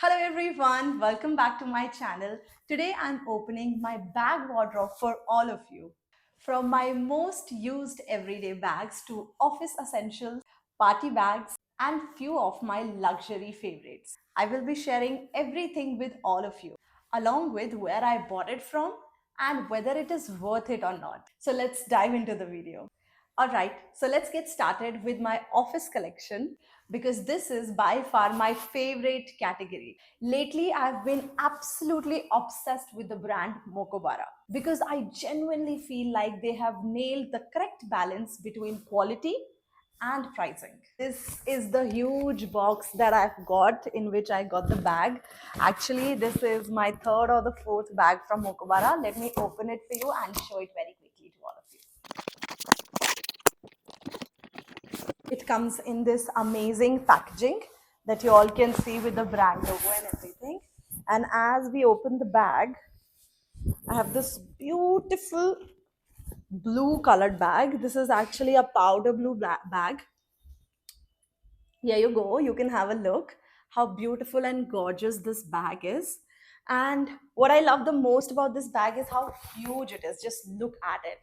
Hello everyone, welcome back to my channel. Today I'm opening my bag wardrobe for all of you. From my most used everyday bags to office essentials, party bags, and few of my luxury favorites. I will be sharing everything with all of you, along with where I bought it from and whether it is worth it or not. So let's dive into the video. Alright, so let's get started with my office collection because this is by far my favorite category. Lately, I've been absolutely obsessed with the brand Mokobara because I genuinely feel like they have nailed the correct balance between quality and pricing. This is the huge box that I've got in which I got the bag. Actually, this is my third or the fourth bag from Mokobara. Let me open it for you and show it very quickly to all of you. It comes in this amazing packaging that you all can see with the brand logo and everything. And as we open the bag, I have this beautiful blue colored bag. This is actually a powder blue bag. Here you go. You can have a look how beautiful and gorgeous this bag is. And what I love the most about this bag is how huge it is. Just look at it.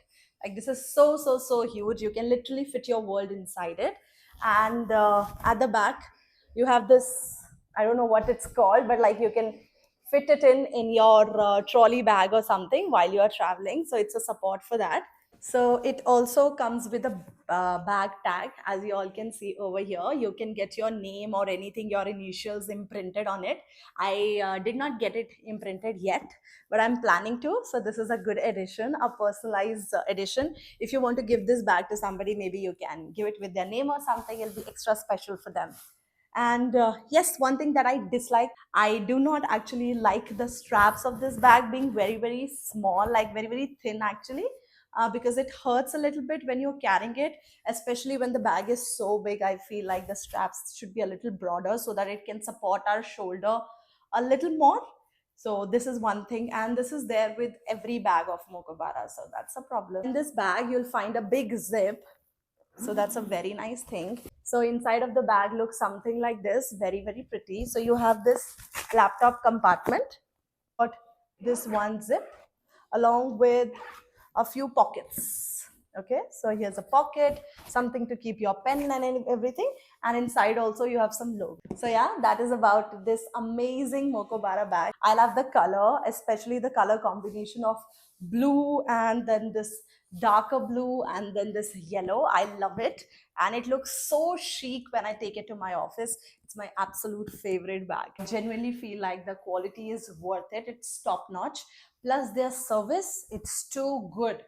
Like this is so huge. You can literally fit your world inside it. And at the back, you have this, I don't know what it's called, but like you can fit it in your trolley bag or something while you are traveling. So it's a support for that. So it also comes with a bag tag, as you all can see over here. You can get your name or anything, your initials imprinted on it. I did not get it imprinted yet, but I'm planning to. So this is a good edition, a personalized edition. If you want to give this bag to somebody, maybe you can give it with their name or something. It'll be extra special for them. And yes, one thing that I dislike, I do not actually like the straps of this bag being very small, like very thin actually, because it hurts a little bit when you're carrying it, especially when the bag is so big. I feel like the straps should be a little broader so that it can support our shoulder a little more. So this is one thing, and this is there with every bag of Mokobara, so that's a problem. In this bag, you'll find a big zip, so that's a very nice thing. So inside of the bag looks something like this, very pretty. So you have this laptop compartment, got this one zip along with a few pockets. Okay, so here's a pocket, something to keep your pen and everything, and inside also you have some logo. So yeah, that is about this amazing Mokobara bag. I love the color, especially the color combination of blue and then this darker blue and then this yellow. I love it, and it looks so chic when I take it to my office. It's my absolute favorite bag. I genuinely feel like the quality is worth it. It's top notch. Plus their service, it's too good.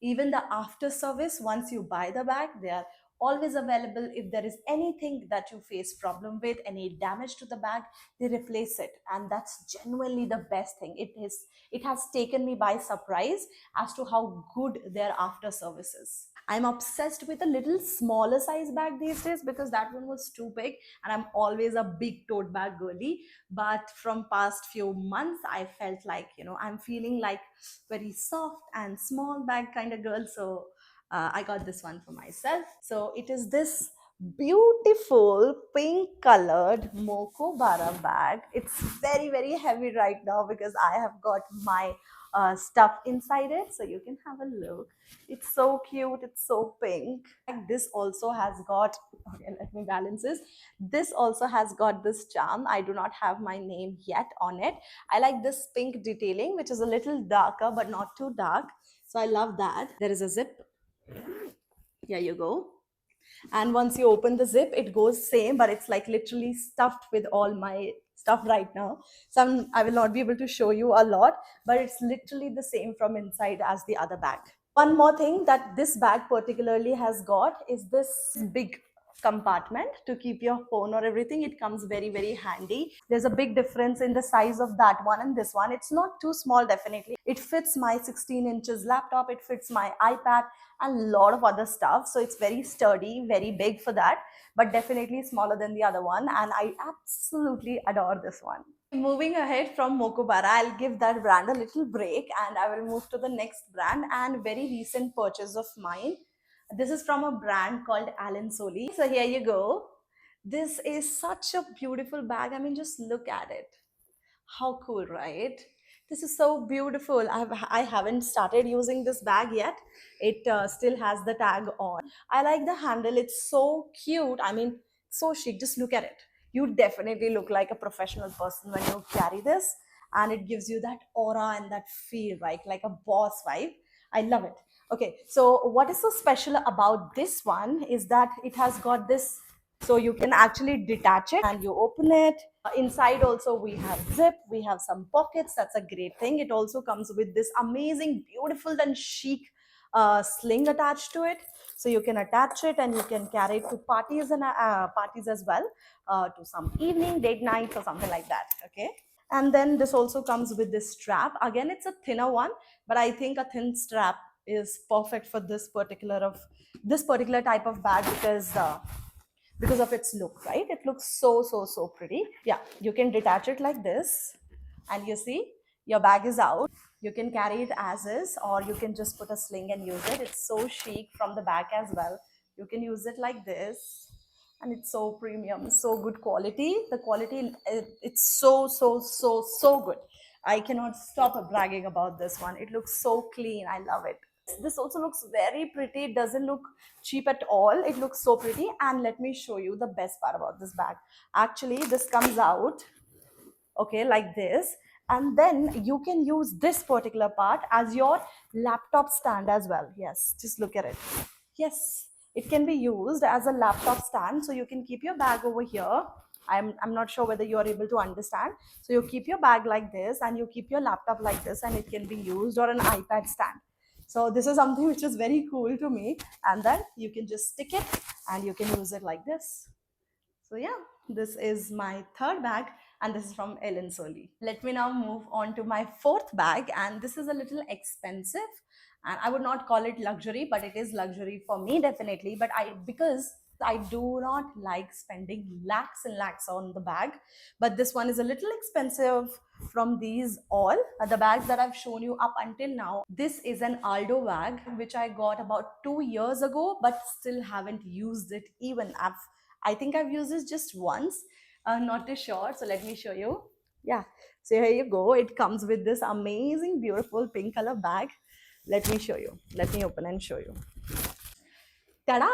Even the after service, once you buy the bag, they are always available. If there is anything that you face problem with, any damage to the bag, they replace it. And that's genuinely the best thing. It has taken me by surprise as to how good their after service is. I'm obsessed with a little smaller size bag these days because that one was too big, and I'm always a big tote bag girly. But from past few months, I felt like, I'm feeling like very soft and small bag kind of girl. So I got this one for myself. So it is this beautiful pink colored Mokobara bag. It's very heavy right now because I have got my stuff inside it, so you can have a look. It's so cute, it's so pink. And this also has got, okay, let me balance this also has got this charm. I do not have my name yet on it. I like this pink detailing, which is a little darker but not too dark, so I love that. There is a zip. Here you go. And once you open the zip, it goes same, but it's like literally stuffed with all my stuff right now. I will not be able to show you a lot, but it's literally the same from inside as the other bag. One more thing that this bag particularly has got is this big compartment to keep your phone or everything. It comes very handy. There's a big difference in the size of that one and this one. It's not too small, definitely. It fits my 16 inches laptop, it fits my iPad and a lot of other stuff. So it's very sturdy, very big for that, but definitely smaller than the other one, and I absolutely adore this one. Moving ahead from Mokobara, I'll give that brand a little break and I will move to the next brand and very recent purchase of mine. This is from a brand called Alan Soli. So here you go. This is such a beautiful bag. I mean, just look at it. How cool, right? This is so beautiful. I haven't started using this bag yet. It still has the tag on. I like the handle. It's so cute. I mean, so chic. Just look at it. You definitely look like a professional person when you carry this, and it gives you that aura and that feel, right? Like a boss vibe. I love it. Okay, so what is so special about this one is that it has got this, so you can actually detach it and you open it. Inside also we have zip, we have some pockets. That's a great thing. It also comes with this amazing, beautiful and chic sling attached to it. So you can attach it and you can carry it to parties and parties as well, to some evening, date nights or something like that. Okay. And then this also comes with this strap. Again, it's a thinner one, but I think a thin strap is perfect for this particular type of bag because of its look, right? It looks so pretty. Yeah, you can detach it like this, and you see your bag is out. You can carry it as is, or you can just put a sling and use it. It's so chic from the back as well. You can use it like this, and it's so premium, so good quality. The quality, it's so good. I cannot stop bragging about this one. It looks so clean. I love it. This also looks very pretty. It doesn't look cheap at all. It looks so pretty. And let me show you the best part about this bag. Actually, this comes out, okay, like this. And then you can use this particular part as your laptop stand as well. Yes, just look at it. Yes, it can be used as a laptop stand. So you can keep your bag over here. I'm not sure whether you are able to understand. So you keep your bag like this and you keep your laptop like this, and it can be used, or an iPad stand. So this is something which is very cool to me. And then you can just stick it and you can use it like this. So yeah, this is my third bag, and this is from Ellen Soli. Let me now move on to my fourth bag, and this is a little expensive, and I would not call it luxury, but it is luxury for me definitely. But because I do not like spending lakhs and lakhs on the bag, but this one is a little expensive from these all the bags that I've shown you up until now. This is an Aldo bag which I got about 2 years ago, but still haven't used it. Even I think I've used this just once, not too sure. So let me show you. Yeah, so here you go. It comes with this amazing, beautiful pink color bag. Let me show you. Let me open and show you. Ta-da!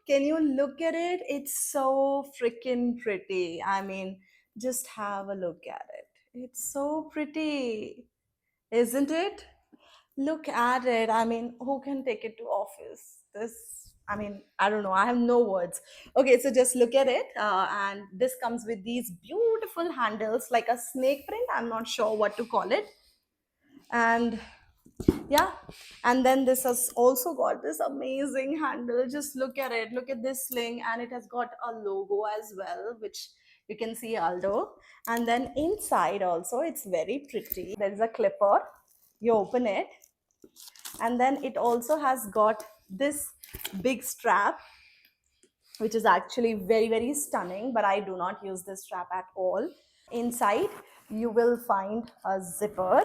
Can you look at it? It's so freaking pretty. I mean, just have a look at it. It's so pretty, isn't it? Look at it. I mean, who can take it to office? I mean, I don't know. I have no words. Okay, so just look at it. And this comes with these beautiful handles, like a snake print. I'm not sure what to call it. And yeah, and then this has also got this amazing handle. Just look at it. Look at this sling, and it has got a logo as well, which you can see Aldo. And then inside also, it's very pretty. There is a clipper. You open it, and then it also has got this big strap, which is actually very stunning, but I do not use this strap at all. Inside you will find a zipper.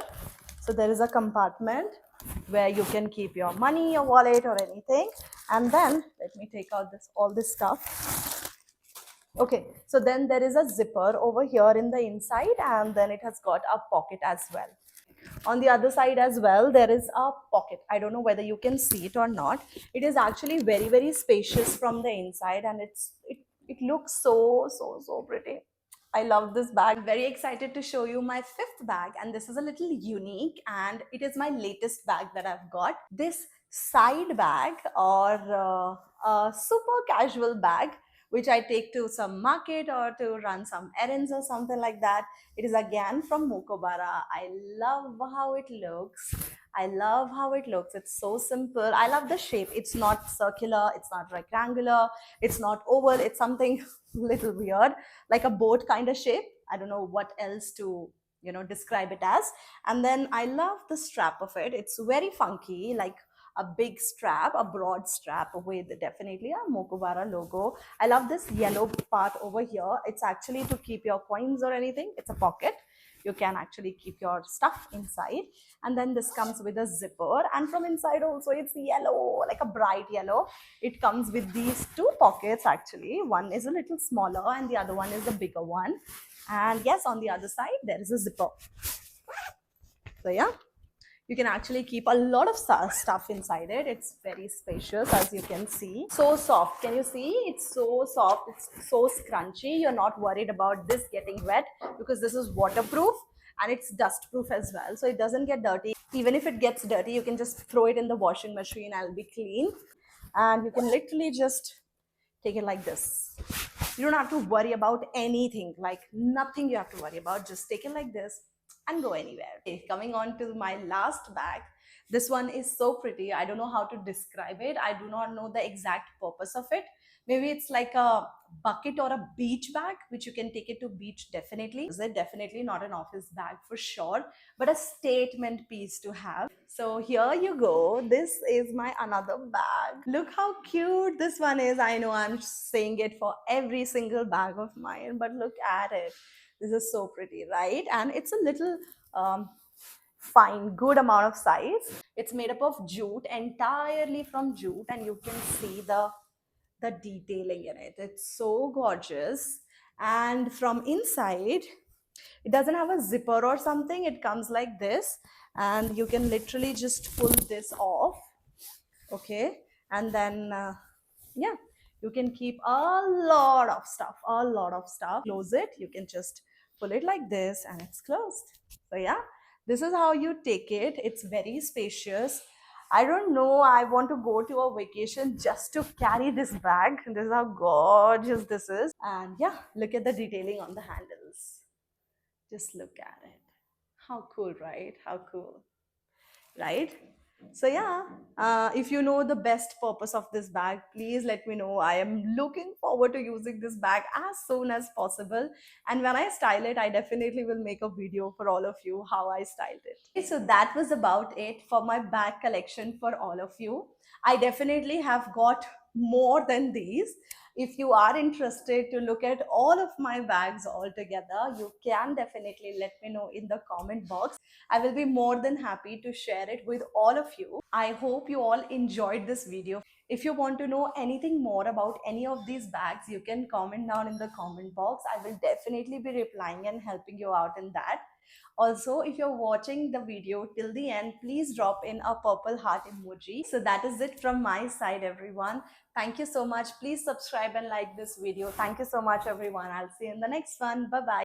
So there is a compartment where you can keep your money, your wallet, or anything. And then let me take out all this stuff. Okay, so then there is a zipper over here in the inside, and then it has got a pocket as well. On the other side as well, there is a pocket. I don't know whether you can see it or not. It is actually very spacious from the inside, and it looks so pretty. I love this bag. Very excited to show you my fifth bag, and this is a little unique, and it is my latest bag that I've got. This side bag, or a super casual bag, which I take to some market or to run some errands or something like that. It is again from Mokobara. I love how it looks. I love how it looks. It's so simple. I love the shape. It's not circular, it's not rectangular, it's not oval, it's something little weird, like a boat kind of shape. I don't know what else to describe it as. And then I love the strap of it. It's very funky, like a big strap, a broad strap with definitely a Mokobara logo. I love this yellow part over here. It's actually to keep your coins or anything. It's a pocket. you can actually keep your stuff inside. And then this comes with a zipper, and from inside also it's yellow, like a bright yellow. It comes with these two pockets actually. One is a little smaller and the other one is the bigger one. And yes, on the other side there is a zipper. So yeah, you can actually keep a lot of stuff inside it. It's very spacious, as you can see. So soft. Can you see? It's so soft. It's so scrunchy. You're not worried about this getting wet because this is waterproof and it's dust proof as well. So it doesn't get dirty. Even if it gets dirty, you can just throw it in the washing machine and it'll be clean. And you can literally just take it like this. You don't have to worry about anything, like nothing you have to worry about. Just take it like this and go anywhere. Okay, coming on to my last bag. This one is so pretty. I don't know how to describe it. I do not know the exact purpose of it. Maybe it's like a bucket or a beach bag, which you can take it to beach definitely. Is it definitely not an office bag for sure, but a statement piece to have. So here you go. This is my another bag. Look how cute this one is. I know I'm saying it for every single bag of mine, but look at it. This is so pretty, right? And it's a little fine, good amount of size. It's made up of jute, entirely from jute, and you can see the detailing in it. It's so gorgeous. And from inside, it doesn't have a zipper or something. It comes like this, and you can literally just pull this off. Okay, and then yeah, you can keep a lot of stuff, a lot of stuff. Close it. You can just pull it like this, and it's closed. So yeah, this is how you take it. It's very spacious. I don't know. I want to go to a vacation just to carry this bag. This is how gorgeous this is. And yeah, look at the detailing on the handles. Just look at it. How cool, right? How cool, right? So yeah, if you know the best purpose of this bag, please let me know. I am looking forward to using this bag as soon as possible. And when I style it, I definitely will make a video for all of you how I styled it. Okay, so that was about it for my bag collection for all of you. I definitely have got more than these. If you are interested to look at all of my bags all together, you can definitely let me know in the comment box. I will be more than happy to share it with all of you. I hope you all enjoyed this video. If you want to know anything more about any of these bags, you can comment down in the comment box. I will definitely be replying and helping you out in that. Also, if you're watching the video till the end, please drop in a purple heart emoji. So that is it from my side, everyone. Thank you so much. Please subscribe and like this video. Thank you so much, everyone. I'll see you in the next one. Bye-bye.